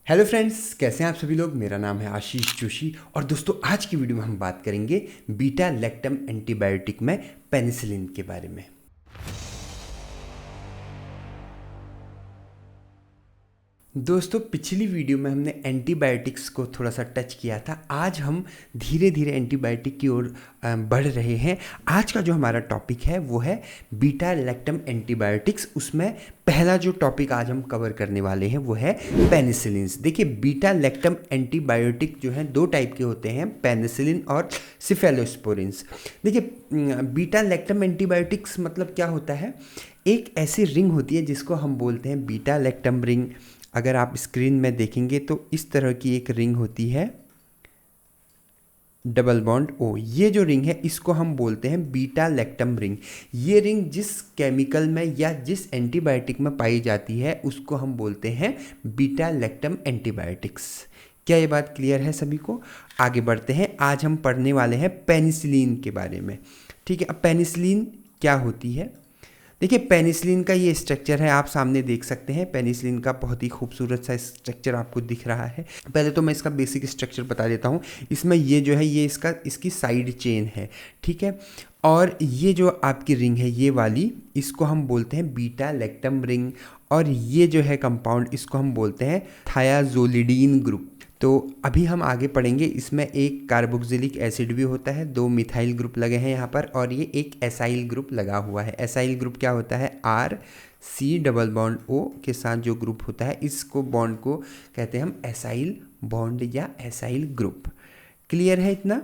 Hello friends, कैसे हैं आप सभी लोग। मेरा नाम है आशीष जोशी और दोस्तों आज की वीडियो में हम बात करेंगे बीटा लैक्टम एंटीबायोटिक में पेनिसिलिन के बारे में। दोस्तों पिछली वीडियो में हमने एंटीबायोटिक्स को थोड़ा सा टच किया था। आज हम धीरे धीरे एंटीबायोटिक की ओर बढ़ रहे हैं। आज का जो हमारा टॉपिक है वो है बीटा लैक्टम एंटीबायोटिक्स। उसमें पहला जो टॉपिक आज हम कवर करने वाले हैं वो है पेनिसिलिन। देखिए बीटा लैक्टम एंटीबायोटिक जो है दो टाइप के होते हैं, पेनिसिलिन और सिफेलोस्पोरिन। देखिए बीटा लैक्टम एंटीबायोटिक्स मतलब क्या होता है, एक ऐसी रिंग होती है जिसको हम बोलते हैं बीटा लैक्टम रिंग। अगर आप स्क्रीन में देखेंगे तो इस तरह की एक रिंग होती है, डबल बॉन्ड ओ। ये जो रिंग है इसको हम बोलते हैं बीटा लैक्टम रिंग। ये रिंग जिस केमिकल में या जिस एंटीबायोटिक में पाई जाती है उसको हम बोलते हैं बीटा लैक्टम एंटीबायोटिक्स। क्या ये बात क्लियर है सभी को? आगे बढ़ते हैं। आज हम पढ़ने वाले हैं पेनिसिलिन के बारे में। ठीक है, अब पेनिसिलिन क्या होती है? देखिए पेनिसिलिन का ये स्ट्रक्चर है, आप सामने देख सकते हैं। पेनिसिलिन का बहुत ही खूबसूरत सा स्ट्रक्चर आपको दिख रहा है। पहले तो मैं इसका बेसिक स्ट्रक्चर बता देता हूँ। इसमें ये जो है ये इसकी साइड चेन है, ठीक है। और ये जो आपकी रिंग है ये वाली, इसको हम बोलते हैं बीटा लैक्टम रिंग। और ये जो है कंपाउंड, इसको हम बोलते हैं थायाजोलिडीन ग्रुप। तो अभी हम आगे पढ़ेंगे। इसमें एक कार्बोक्सिलिक एसिड भी होता है, दो मिथाइल ग्रुप लगे हैं यहाँ पर, और ये एक एसाइल ग्रुप लगा हुआ है। एसाइल ग्रुप क्या होता है? RC डबल बॉन्ड O के साथ जो ग्रुप होता है इसको बॉन्ड को कहते हैं हम एसाइल बॉन्ड या एसाइल ग्रुप। क्लियर है इतना?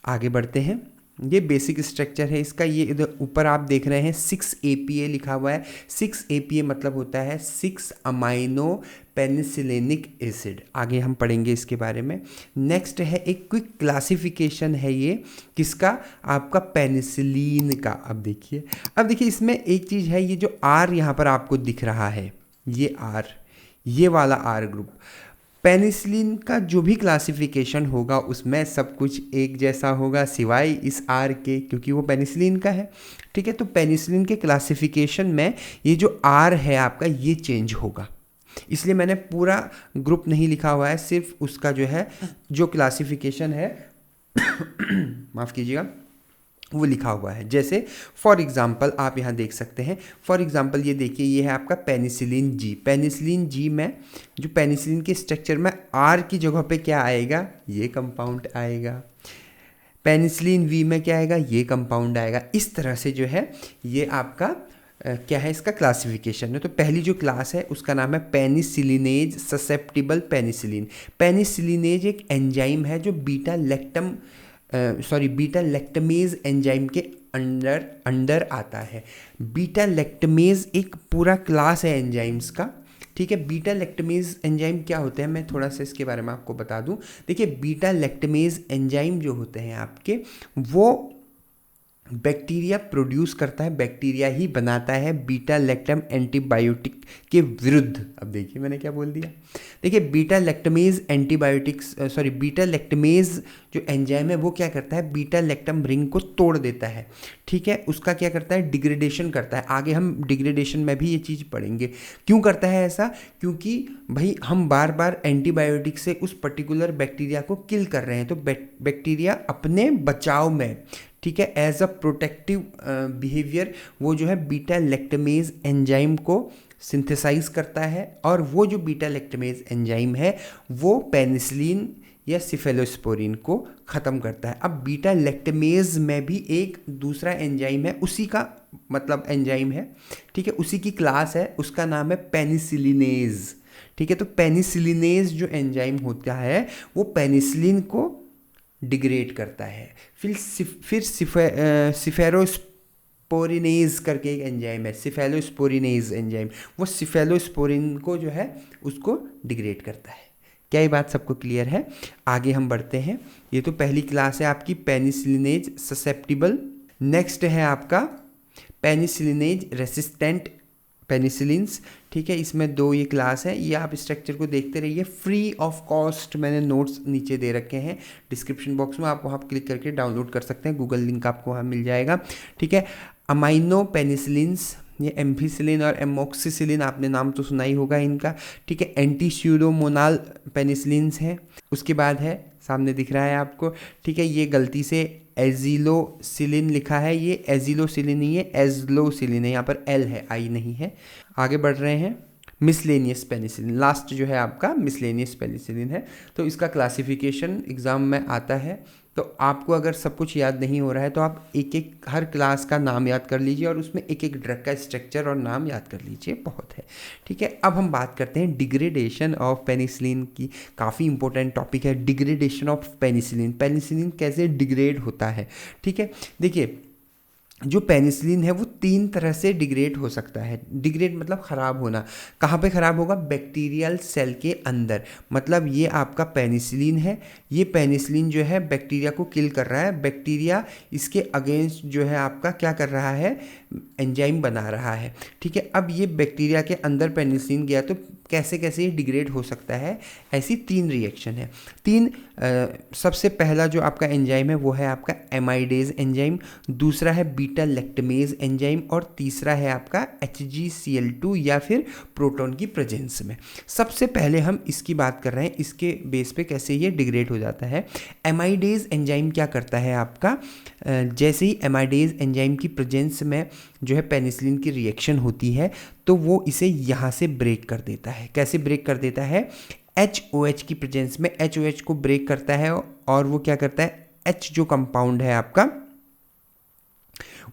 आगे बढ़ते हैं। ये बेसिक स्ट्रक्चर है इसका। ये इधर ऊपर आप देख रहे हैं 6-APA लिखा हुआ है। 6-APA मतलब होता है 6 अमाइनो पेनिसिलिनिक एसिड। आगे हम पढ़ेंगे इसके बारे में। नेक्स्ट है एक क्विक क्लासिफिकेशन है ये किसका? आपका पेनिसिलिन का। अब देखिए इसमें एक चीज़ है, ये जो R यहाँ पर आपको दिख रहा है, ये R, ये वाला R ग्रुप, पेनिसिलिन का जो भी क्लासिफिकेशन होगा उसमें सब कुछ एक जैसा होगा सिवाय इस R के, क्योंकि वो पेनिसिलिन का है। ठीक है, तो पेनिसिलिन के क्लासिफिकेशन में ये जो R है आपका ये चेंज होगा, इसलिए मैंने पूरा ग्रुप नहीं लिखा हुआ है, सिर्फ उसका जो है जो क्लासिफिकेशन है माफ़ कीजिएगा वो लिखा हुआ है। जैसे फॉर एग्जांपल आप यहाँ देख सकते हैं, फॉर एग्जांपल ये देखिए ये है आपका पेनिसिलिन जी। पेनिसिलिन जी में जो पेनिसिलिन के स्ट्रक्चर में R की जगह पे क्या आएगा? ये कंपाउंड आएगा। पेनिसिलिन V में क्या आएगा? ये कंपाउंड आएगा। इस तरह से जो है ये आपका क्या है, इसका क्लासिफिकेशन है। तो पहली जो क्लास है उसका नाम है पेनिसिलिनेज ससेप्टिबल पेनिसिलिन। पेनिसिलिनेज एक एंजाइम है जो बीटा लैक्टमेज एंजाइम के अंडर आता है। बीटा लैक्टमेज एक पूरा क्लास है एंजाइम्स का। ठीक है, बीटा लैक्टमेज एंजाइम क्या होते हैं मैं थोड़ा सा इसके बारे में आपको बता दूं। देखिए बीटा लैक्टमेज एंजाइम जो होते हैं आपके, वो बैक्टीरिया प्रोड्यूस करता है, बैक्टीरिया ही बनाता है बीटा लैक्टम एंटीबायोटिक के विरुद्ध। अब देखिए मैंने क्या बोल दिया। देखिए बीटा लैक्टमेज बीटा लैक्टमेज जो एंजाइम है वो क्या करता है? बीटा लैक्टम रिंग को तोड़ देता है। ठीक है, उसका क्या करता है? डिग्रेडेशन करता है। आगे हम डिग्रेडेशन में भी ये चीज़ पढ़ेंगे। क्यों करता है ऐसा? क्योंकि भाई हम बार बार एंटीबायोटिक से उस पर्टिकुलर बैक्टीरिया को किल कर रहे हैं, तो बैक्टीरिया अपने बचाव में, ठीक है, एज अ प्रोटेक्टिव बिहेवियर वो जो है बीटा लैक्टमेज एंजाइम को सिंथेसाइज करता है। और वो जो बीटा लैक्टमेज एंजाइम है वो पेनिसिलिन या सिफेलोस्पोरिन को ख़त्म करता है। अब बीटा लैक्टमेज में भी एक दूसरा एंजाइम है, उसी का मतलब एंजाइम है, ठीक है, उसी की क्लास है, उसका नाम है पेनिसिलिनेज। ठीक है, तो पेनिसिलिनेज जो एंजाइम होता है वो पेनिसिलिन को डिग्रेड करता है। फिर सिफेरोस्पोरिनेज करके एक एंजाइम है, सिफेलोस्पोरिनेज एंजाइम, वो सिफेलोस्पोरिन को जो है उसको डिग्रेड करता है। क्या ये बात सबको क्लियर है? आगे हम बढ़ते हैं। ये तो पहली क्लास है आपकी पेनिसिलिनेज ससेप्टिबल। नेक्स्ट है आपका पेनिसिलिनेज रेसिस्टेंट पेनिसिलिन्स। ठीक है, इसमें दो ये क्लास है। ये आप स्ट्रक्चर को देखते रहिए। फ्री ऑफ कॉस्ट मैंने नोट्स नीचे दे रखे हैं डिस्क्रिप्शन बॉक्स में, आप वहाँ क्लिक करके डाउनलोड कर सकते हैं, गूगल लिंक आपको वहाँ मिल जाएगा। ठीक है, अमाइनो पेनिसिलिन्स ये एम्फिसिलिन और एमोक्सिसिलिन आपने नाम तो सुना ही होगा इनका, ठीक है। एंटी स्यूडोमोनाल पेनिसिलिन्स हैं। उसके बाद है, सामने दिख रहा है आपको, ठीक है, ये गलती से एजिलोसिलिन लिखा है, ये एजिलोसिलिन नहीं है, एजलोसिलिन है, यहाँ पर एल है, आई नहीं है। आगे बढ़ रहे हैं, मिसलेनियस पेनिसिलिन, लास्ट जो है आपका मिसलेनियस पेनिसिलिन है। तो इसका क्लासिफिकेशन एग्जाम में आता है, तो आपको अगर सब कुछ याद नहीं हो रहा है तो आप एक एक हर क्लास का नाम याद कर लीजिए और उसमें एक एक ड्रग का स्ट्रक्चर और नाम याद कर लीजिए, बहुत है, ठीक है। अब हम बात करते हैं डिग्रेडेशन ऑफ पेनिसिलिन की। काफ़ी इंपॉर्टेंट टॉपिक है डिग्रेडेशन ऑफ पेनिसिलिन। पेनिसिलिन कैसे डिग्रेड होता है, ठीक है। देखिए, जो पेनिसिलिन है वो 3 तरह से डिग्रेड हो सकता है। डिग्रेड मतलब ख़राब होना। कहाँ पे ख़राब होगा? बैक्टीरियल सेल के अंदर। मतलब ये आपका पेनिसिलिन है, ये पेनिसिलिन जो है बैक्टीरिया को किल कर रहा है, बैक्टीरिया इसके अगेंस्ट जो है आपका क्या कर रहा है, एंजाइम बना रहा है, ठीक है। अब ये बैक्टीरिया के अंदर पेनिसिलिन गया तो कैसे कैसे ये डिग्रेड हो सकता है, ऐसी 3 रिएक्शन है। सबसे पहला जो आपका एंजाइम है वो है आपका एमाइडेज एंजाइम, दूसरा है बीटा लैक्टमेज एंजाइम और तीसरा है आपका HgCl2 या फिर प्रोटॉन की प्रेजेंस में। सबसे पहले हम इसकी बात कर रहे हैं, इसके बेस पे कैसे ये डिग्रेड हो जाता है। एमाइडेज एंजाइम क्या करता है आपका, जैसे ही एमाइडेज एंजाइम की प्रेजेंस में जो है पेनिसिलिन की रिएक्शन होती है तो वो इसे यहाँ से ब्रेक कर देता है। कैसे ब्रेक कर देता है? HOH की प्रेजेंस में HOH को ब्रेक करता है और वो क्या करता है, H जो कंपाउंड है आपका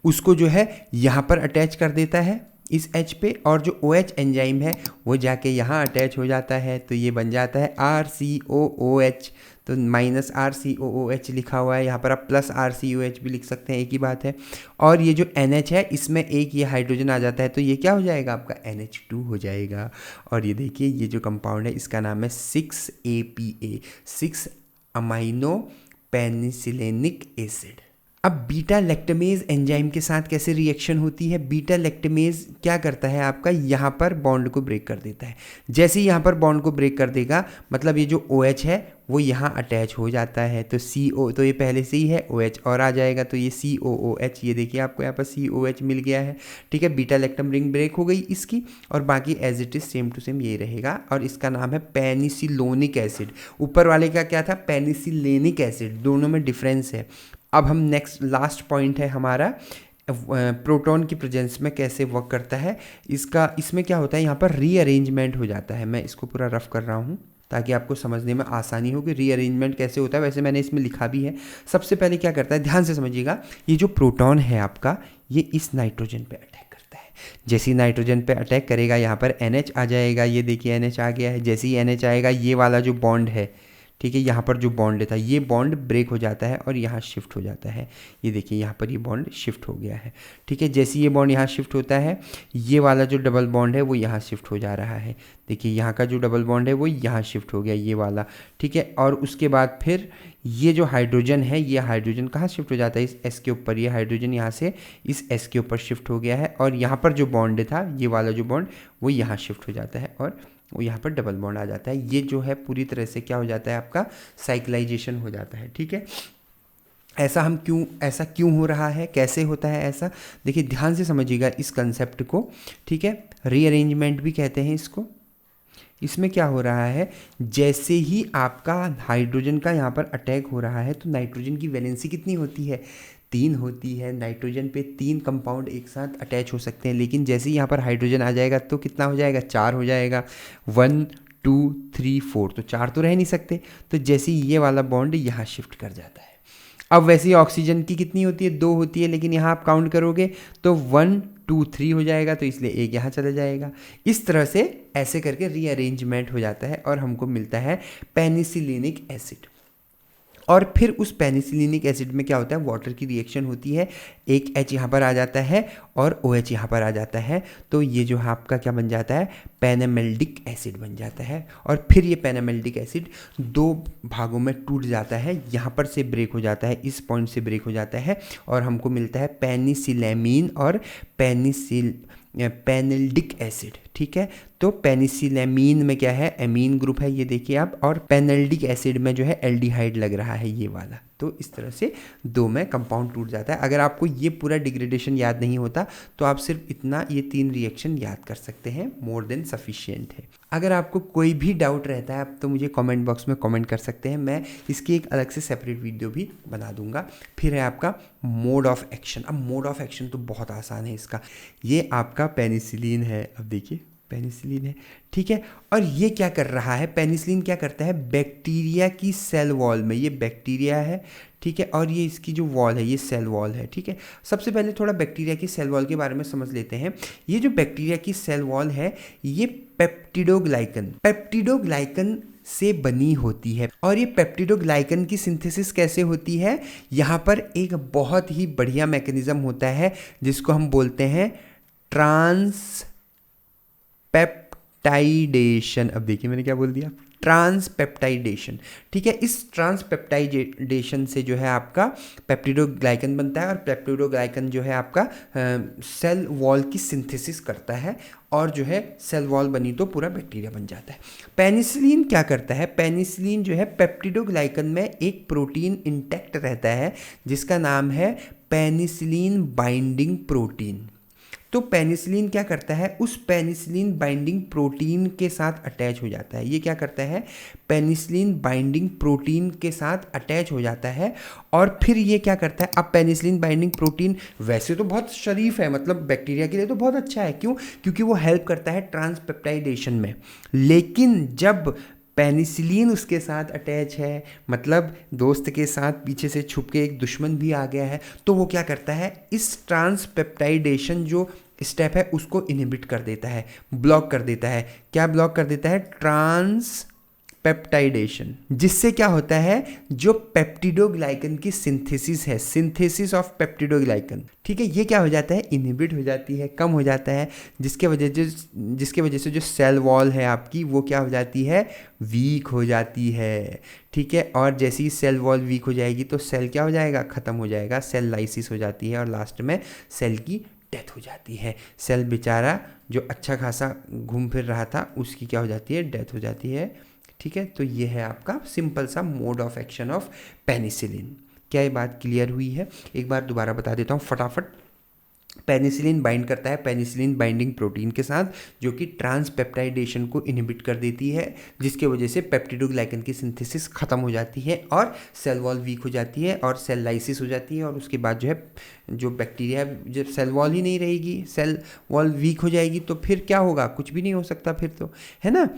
उसको जो है यहाँ पर अटैच कर देता है इस H पे, और जो OH एंजाइम है वो जाके यहाँ अटैच हो जाता है, तो ये बन जाता है RCOOH। तो -RCOOH लिखा हुआ है, यहाँ पर आप प्लस RCOH भी लिख सकते हैं, एक ही बात है। और ये जो NH है इसमें एक ये हाइड्रोजन आ जाता है तो ये क्या हो जाएगा आपका NH2 हो जाएगा। और ये देखिए ये जो कंपाउंड है इसका नाम है 6-APA, 6 अमाइनो पेनिसिलिनिक एसिड। अब बीटा लैक्टमेज एंजाइम के साथ कैसे रिएक्शन होती है? बीटा लैक्टमेज क्या करता है आपका, यहाँ पर बॉन्ड को ब्रेक कर देता है। जैसे ही यहाँ पर बॉन्ड को ब्रेक कर देगा मतलब ये जो OH है वो यहाँ अटैच हो जाता है, तो CO तो ये पहले से ही है, OH और आ जाएगा तो ये COOH, ये देखिए आपको यहाँ पर COH मिल गया है, ठीक है। बीटा लैक्टम रिंग ब्रेक हो गई इसकी, और बाकी as it is same to same ये रहेगा, और इसका नाम है पेनिसिलोनिक एसिड। ऊपर वाले का क्या था, पेनिसिलेनिक एसिड, दोनों में डिफरेंस है। अब हम नेक्स्ट लास्ट पॉइंट है हमारा, प्रोटॉन की प्रेजेंस में कैसे वर्क करता है इसमें क्या होता है, यहाँ पर रीअरेंजमेंट हो जाता है। मैं इसको पूरा रफ कर रहा हूँ ताकि आपको समझने में आसानी हो कि रीअरेंजमेंट कैसे होता है, वैसे मैंने इसमें लिखा भी है। सबसे पहले क्या करता है, ध्यान से समझिएगा, ये जो प्रोटॉन है आपका ये इस नाइट्रोजन पे अटैक करता है। जैसे ही नाइट्रोजन पे अटैक करेगा यहाँ पर NH आ जाएगा, ये देखिए NH आ गया है। जैसे ही NH आएगा ये वाला जो बॉन्ड है, ठीक है, यहाँ पर जो बॉन्ड था ये बॉन्ड ब्रेक हो जाता है और यहाँ शिफ्ट हो जाता है। ये देखिए यहाँ पर ये बॉन्ड शिफ्ट हो गया है, ठीक है। जैसे ये बॉन्ड यहाँ शिफ्ट होता है ये वाला जो डबल बॉन्ड है वो यहाँ शिफ्ट हो जा रहा है। देखिए यहाँ का जो डबल बॉन्ड है वो यहाँ शिफ्ट हो गया, ये वाला, ठीक है। और उसके बाद फिर ये जो हाइड्रोजन है ये हाइड्रोजन कहाँ शिफ्ट हो जाता है, इस S के ऊपर। ये हाइड्रोजन यहाँ से इस S के ऊपर शिफ्ट हो गया है, और यहाँ पर जो बॉन्ड था ये वाला जो बॉन्ड वो यहाँ शिफ्ट हो जाता है और वो यहाँ पर डबल बॉन्ड आ जाता है। ये जो है पूरी तरह से क्या हो जाता है आपका, साइक्लाइजेशन हो जाता है, ठीक है। ऐसा क्यों हो रहा है, कैसे होता है ऐसा, देखिए ध्यान से समझिएगा इस कंसेप्ट को, ठीक है। रीअरेंजमेंट भी कहते हैं इसको। इसमें क्या हो रहा है, जैसे ही आपका हाइड्रोजन का यहाँ पर अटैक हो रहा है तो नाइट्रोजन की वैलेंसी कितनी होती है, 3 होती है। नाइट्रोजन पे 3 कंपाउंड एक साथ अटैच हो सकते हैं, लेकिन जैसे ही यहाँ पर हाइड्रोजन आ जाएगा तो कितना हो जाएगा, 4 हो जाएगा। 1 2 3 4, तो 4 तो रह नहीं सकते। तो जैसे ही ये वाला बॉन्ड यहाँ शिफ्ट कर जाता है। अब वैसे ही ऑक्सीजन की कितनी होती है, 2 होती है, लेकिन यहाँ आप काउंट करोगे तो 1 2 3 हो जाएगा, तो इसलिए एक यहाँ चला जाएगा। इस तरह से ऐसे करके रीअरेंजमेंट हो जाता है और हमको मिलता है पेनिसिलिनिक एसिड। और फिर उस पेनिसिलिनिक एसिड में क्या होता है, वाटर की रिएक्शन होती है, एक H यहाँ पर आ जाता है और OH यहाँ पर आ जाता है, तो ये जो है आपका क्या बन जाता है, पेनामेल्डिक एसिड बन जाता है। और फिर ये पेनामेल्डिक एसिड 2 भागों में टूट जाता है, यहाँ पर से ब्रेक हो जाता है, इस पॉइंट से ब्रेक हो जाता है, और हमको मिलता है पेनिसिलेमीन और पेनिल्डिक एसिड, ठीक है। तो पेनिसिलेमीन में क्या है, एमीन ग्रुप है, ये देखिए आप, और पेनल्डिक एसिड में जो है एल्डिहाइड लग रहा है ये वाला। तो इस तरह से 2 में कंपाउंड टूट जाता है। अगर आपको ये पूरा डिग्रेडेशन याद नहीं होता तो आप सिर्फ इतना, ये 3 रिएक्शन याद कर सकते हैं, मोर देन सफिशिएंट है। अगर आपको कोई भी डाउट रहता है आप तो मुझे कमेंट बॉक्स में कमेंट कर सकते हैं, मैं इसकी एक अलग से सेपरेट वीडियो भी बना दूंगा। फिर है आपका मोड ऑफ एक्शन। अब मोड ऑफ एक्शन तो बहुत आसान है इसका, ये आपका पेनिसिलिन है, अब देखिए पेनिसिलिन है, ठीक है। और ये क्या कर रहा है, पेनिसिलिन क्या करता है, बैक्टीरिया की सेल वॉल में, ये बैक्टीरिया है, ठीक है, और ये इसकी जो वॉल है ये सेल वॉल है, ठीक है। सबसे पहले थोड़ा बैक्टीरिया की सेल वॉल के बारे में समझ लेते हैं। ये जो बैक्टीरिया की सेल वॉल है ये पेप्टिडोग्लाइकन से बनी होती है। और ये पेप्टिडोग्लाइकन की सिंथेसिस कैसे होती है, यहाँ पर एक बहुत ही बढ़िया मैकेनिज्म होता है जिसको हम बोलते हैं ट्रांसपेप्टाइडेशन। अब देखिए मैंने क्या बोल दिया, ट्रांसपेप्टाइडेशन, ठीक है। इस ट्रांसपेप्टाइडेशन से जो है आपका पेप्टिडोग्लाइकन बनता है, और पेप्टिडोग्लाइकन जो है आपका सेल वॉल की सिंथेसिस करता है, और जो है सेल वॉल बनी तो पूरा बैक्टीरिया बन जाता है। पेनिसिलिन क्या करता है, पेनिसिलिन जो है पेप्टिडोग्लाइकन में एक प्रोटीन इंटैक्ट रहता है जिसका नाम है पेनिसिलिन बाइंडिंग प्रोटीन। तो पेनिसिलिन क्या करता है, उस पेनिसिलिन बाइंडिंग प्रोटीन के साथ अटैच हो जाता है। ये क्या करता है, पेनिसिलिन बाइंडिंग प्रोटीन के साथ अटैच हो जाता है, और फिर ये क्या करता है, अब पेनिसिलिन बाइंडिंग प्रोटीन वैसे तो बहुत शरीफ है, मतलब बैक्टीरिया के लिए तो बहुत अच्छा है, क्यों, क्योंकि वो हेल्प करता है ट्रांसपेप्टाइडेशन में। लेकिन जब पेनिसिलिन उसके साथ अटैच है, मतलब दोस्त के साथ पीछे से छुप के एक दुश्मन भी आ गया है, तो वो क्या करता है, इस ट्रांसपेप्टाइडेशन जो स्टेप है उसको इनहिबिट कर देता है, ब्लॉक कर देता है। क्या ब्लॉक कर देता है, ट्रांसपेप्टाइडेशन, जिससे क्या होता है, जो पेप्टिडोग्लाइकन की सिंथेसिस है, सिंथेसिस ऑफ पेप्टिडोग्लाइकन, ठीक है, ये क्या हो जाता है, इनहिबिट हो जाती है, कम हो जाता है, जिसके वजह से जो सेल वॉल है आपकी वो क्या हो जाती है, वीक हो जाती है, ठीक है। और जैसे ही सेल वॉल वीक हो जाएगी तो सेल क्या हो जाएगा, ख़त्म हो जाएगा, सेल लाइसिस हो जाती है, और लास्ट में सेल की डेथ हो जाती है। सेल बेचारा जो अच्छा खासा घूम फिर रहा था उसकी क्या हो जाती है, डेथ हो जाती है, ठीक है। तो ये है आपका सिंपल सा mode of action of penicillin. क्या ये बात क्लियर हुई है, एक बार दोबारा बता देता हूँ फटाफट। पेनिसिलिन बाइंड करता है पेनिसिलिन बाइंडिंग प्रोटीन के साथ, जो कि ट्रांसपेप्टाइडेशन को इनहिबिट कर देती है, जिसके वजह से पेप्टिडोग्लाइकन की सिंथेसिस खत्म हो जाती है, और सेल वॉल वीक हो जाती है, और सेल लाइसिस हो जाती है, और उसके बाद जो है जो बैक्टीरिया, जब सेल वॉल ही नहीं रहेगी, सेल वॉल वीक हो जाएगी, तो फिर क्या होगा, कुछ भी नहीं हो सकता फिर तो, है ना।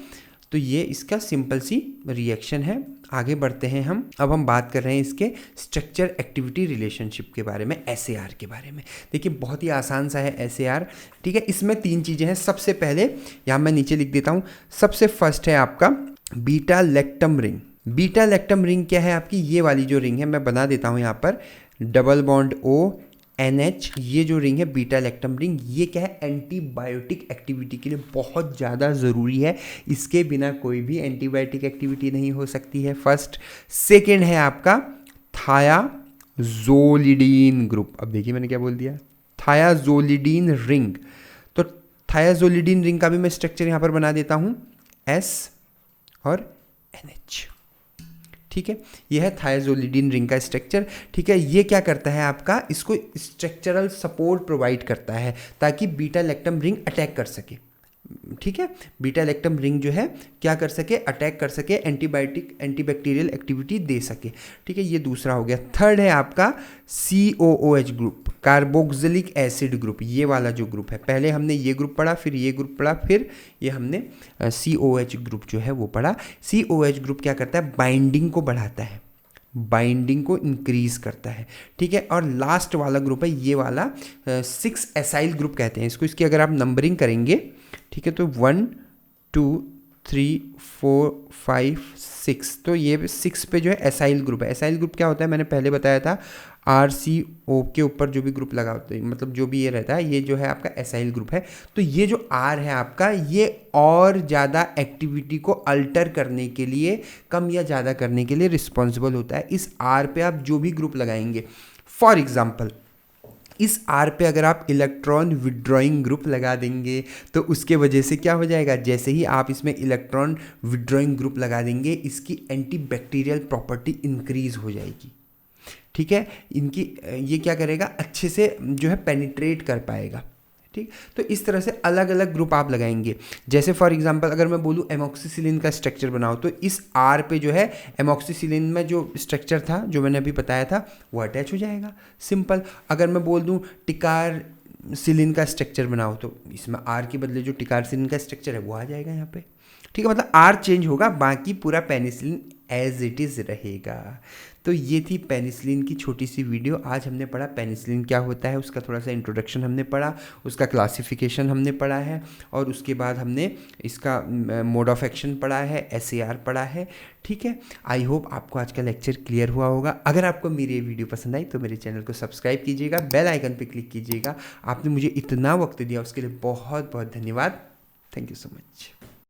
तो ये इसका सिंपल सी रिएक्शन है। आगे बढ़ते हैं हम, अब हम बात कर रहे हैं इसके स्ट्रक्चर एक्टिविटी रिलेशनशिप के बारे में, SAR के बारे में। देखिए बहुत ही आसान सा है SAR, ठीक है। इसमें 3 चीज़ें हैं। सबसे पहले यहाँ मैं नीचे लिख देता हूँ, सबसे फर्स्ट है आपका beta lactam ring. Beta lactam ring क्या है आपकी, ये वाली जो रिंग है मैं बना देता हूँ यहाँ पर, डबल बॉन्ड ONH, ये जो रिंग है बीटा लैक्टम रिंग, ये क्या है, एंटीबायोटिक एक्टिविटी के लिए बहुत ज़्यादा ज़रूरी है। इसके बिना कोई भी एंटीबायोटिक एक्टिविटी नहीं हो सकती है, फर्स्ट। सेकेंड है आपका थायाजोलिडीन ग्रुप। अब देखिए मैंने क्या बोल दिया, थायाजोलिडीन रिंग। तो थायाजोलिडीन रिंग का भी मैं स्ट्रक्चर यहाँ पर बना देता हूँ, S और NH, ठीक है। यह है थायाजोलिडीन रिंग का स्ट्रक्चर, ठीक है। ये क्या करता है आपका, इसको स्ट्रक्चरल सपोर्ट प्रोवाइड करता है ताकि बीटा लैक्टम रिंग अटैक कर सके, ठीक है। बीटा लैक्टम रिंग जो है क्या कर सके, अटैक कर सके, एंटीबैक्टीरियल एक्टिविटी दे सके, ठीक है। ये दूसरा हो गया। थर्ड है आपका COOH group, carboxylic acid group, ये वाला जो ग्रुप है, पहले हमने ये ग्रुप पढ़ा, फिर ये ग्रुप पढ़ा, फिर ये हमने COOH ग्रुप जो है वो पढ़ा। COOH ग्रुप क्या करता है, बाइंडिंग को बढ़ाता है, बाइंडिंग को इंक्रीज करता है, ठीक है। और लास्ट वाला ग्रुप है ये वाला 6 एसाइल ग्रुप कहते हैं इसको। इसकी अगर आप नंबरिंग करेंगे, ठीक है, तो 1 2 3 4 5 6, तो ये 6 पे जो है एसाइल ग्रुप है। एसाइल ग्रुप क्या होता है, मैंने पहले बताया था, RCO के ऊपर जो भी ग्रुप लगा होता है, मतलब जो भी ये रहता है, ये जो है आपका एसाइल ग्रुप है। तो ये जो R है आपका, ये और ज़्यादा एक्टिविटी को अल्टर करने के लिए, कम या ज़्यादा करने के लिए रिस्पॉन्सिबल होता है। इस R पे आप जो भी ग्रुप लगाएंगे, फॉर एग्जाम्पल इस R पे अगर आप इलेक्ट्रॉन विड्रॉइंग ग्रुप लगा देंगे तो उसके वजह से क्या हो जाएगा, जैसे ही आप इसमें इलेक्ट्रॉन विड्रॉइंग ग्रुप लगा देंगे इसकी एंटीबैक्टीरियल प्रॉपर्टी इंक्रीज हो जाएगी। ठीक है, इनकी ये क्या करेगा, अच्छे से जो है पेनिट्रेट कर पाएगा। ठीक, तो इस तरह से अलग अलग ग्रुप आप लगाएंगे। जैसे फॉर एग्जांपल अगर मैं बोलूँ एमॉक्सिसिलिन का स्ट्रक्चर बनाओ, तो इस R पे जो है एमॉक्सिसिलिन में जो स्ट्रक्चर था जो मैंने अभी बताया था वो अटैच हो जाएगा, सिंपल। अगर मैं बोल दूँ टिकारसिलिन का स्ट्रक्चर बनाओ, तो इसमें R के बदले जो टिकारसिलिन का स्ट्रक्चर है वो आ जाएगा यहाँ पे। ठीक है, मतलब R चेंज होगा, बाकी पूरा पेनिसिलिन एज इट इज़ रहेगा। तो ये थी पेनिसिलिन की छोटी सी वीडियो। आज हमने पढ़ा पेनिसिलिन क्या होता है, उसका थोड़ा सा इंट्रोडक्शन हमने पढ़ा, उसका क्लासिफिकेशन हमने पढ़ा है, और उसके बाद हमने इसका मोड ऑफ एक्शन पढ़ा है, SAR पढ़ा है। ठीक है, आई होप आपको आज का लेक्चर क्लियर हुआ होगा। अगर आपको मेरी ये वीडियो पसंद आई तो मेरे चैनल को सब्सक्राइब कीजिएगा, बेल आइकन पर क्लिक कीजिएगा। आपने मुझे इतना वक्त दिया उसके लिए बहुत बहुत धन्यवाद। Thank you so much.